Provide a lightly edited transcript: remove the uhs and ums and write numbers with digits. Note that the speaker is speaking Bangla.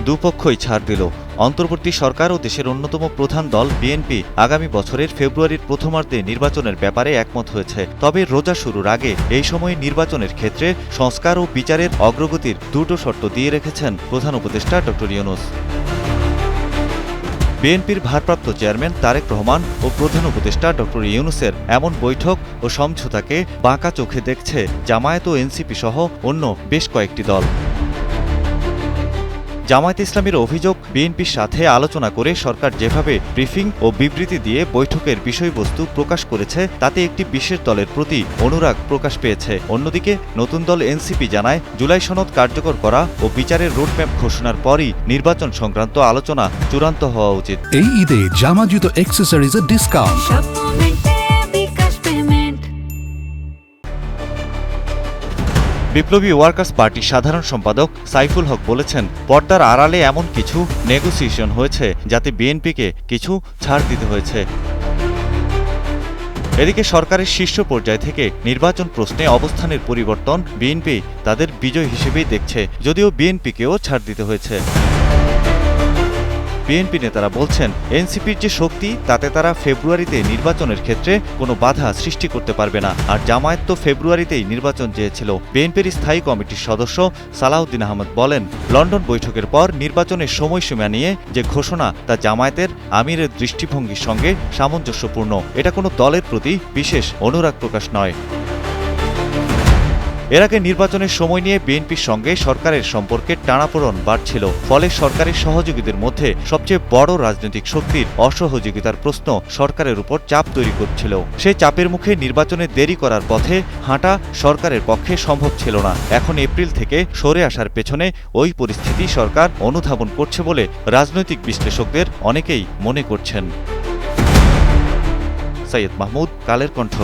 দুপক্ষই ছাড় দিল। অন্তর্বর্তী সরকার ও দেশের অন্যতম প্রধান দল বিএনপি আগামী বছরের ফেব্রুয়ারির প্রথমার্ধে নির্বাচনের ব্যাপারে একমত হয়েছে। তবে রোজা শুরুর আগে এই সময়ে নির্বাচনের ক্ষেত্রে সংস্কার ও বিচারের অগ্রগতির দুটো শর্ত দিয়ে রেখেছেন প্রধান উপদেষ্টা ড. ইউনূস। বিএনপির ভারপ্রাপ্ত চেয়ারম্যান তারেক রহমান ও প্রধান উপদেষ্টা ড. ইউনূসের এমন বৈঠক ও সমঝোতাকে বাঁকা চোখে দেখছে জামায়াত ও এনসিপি সহ অন্য বেশ কয়েকটি দল। জামায়াত ইসলামীর অভিযোগ, বিএনপির সাথে আলোচনা করে সরকার যেভাবে ব্রিফিং ও বিবৃতি দিয়ে বৈঠকের বিষয়বস্তু প্রকাশ করেছে তাতে একটি বিশেষ দলের প্রতি অনুরাগ প্রকাশ পেয়েছে। অন্যদিকে নতুন দল এনসিপি জানায়, জুলাই সনদ কার্যকর করা ও বিচারের রোডম্যাপ ঘোষণার পরই নির্বাচন সংক্রান্ত আলোচনা চূড়ান্ত হওয়া উচিত। এই ঈদে জামা জুতো অ্যাক্সেসরিজের ডিসকাউন্ট। বিপ্লবী ওয়ার্কার্স পার্টির সাধারণ সম্পাদক সাইফুল হক বলেছেন, পর্দার আড়ালে এমন কিছু নেগোসিয়েশন হয়েছে যাতে বিএনপিকে কিছু ছাড় দিতে হয়েছে। এদিকে সরকারের শীর্ষ পর্যায় থেকে নির্বাচন প্রশ্নে অবস্থানের পরিবর্তন বিএনপি তাদের বিজয় হিসেবেই দেখছে, যদিও বিএনপিকেও ছাড় দিতে হয়েছে। বিএনপি নেতারা বলছেন, এনসিপির যে শক্তি তাতে তারা ফেব্রুয়ারিতে নির্বাচনের ক্ষেত্রে কোনো বাধা সৃষ্টি করতে পারবে না। আর জামায়াত তো ফেব্রুয়ারিতেই নির্বাচন চেয়েছিল। বিএনপির স্থায়ী কমিটির সদস্য সালাউদ্দিন আহমদ বলেন, লন্ডন বৈঠকের পর নির্বাচনের সময়সীমা নিয়ে যে ঘোষণা তা জামায়াতের আমিরের দৃষ্টিভঙ্গির সঙ্গে সামঞ্জস্যপূর্ণ। এটা কোনো দলের প্রতি বিশেষ অনুরাগ প্রকাশ নয়। এর আগে নির্বাচনের সময় নিয়ে বিএনপির সঙ্গে সরকারের সম্পর্কে টানাপোড়েন বাড়ছিল। ফলে সরকারের সহযোগীদের মধ্যে সবচেয়ে বড় রাজনৈতিক শক্তির অসহযোগিতার প্রশ্ন সরকারের উপর চাপ তৈরি করছিল। সেই চাপের মুখে নির্বাচনে দেরি করার পথে হাঁটা সরকারের পক্ষে সম্ভব ছিল না। এখন এপ্রিল থেকে সরে আসার পেছনে ওই পরিস্থিতি সরকার অনুধাবন করছে বলে রাজনৈতিক বিশ্লেষকদের অনেকেই মনে করছেন। সৈয়দ মাহমুদ, কালের কণ্ঠ।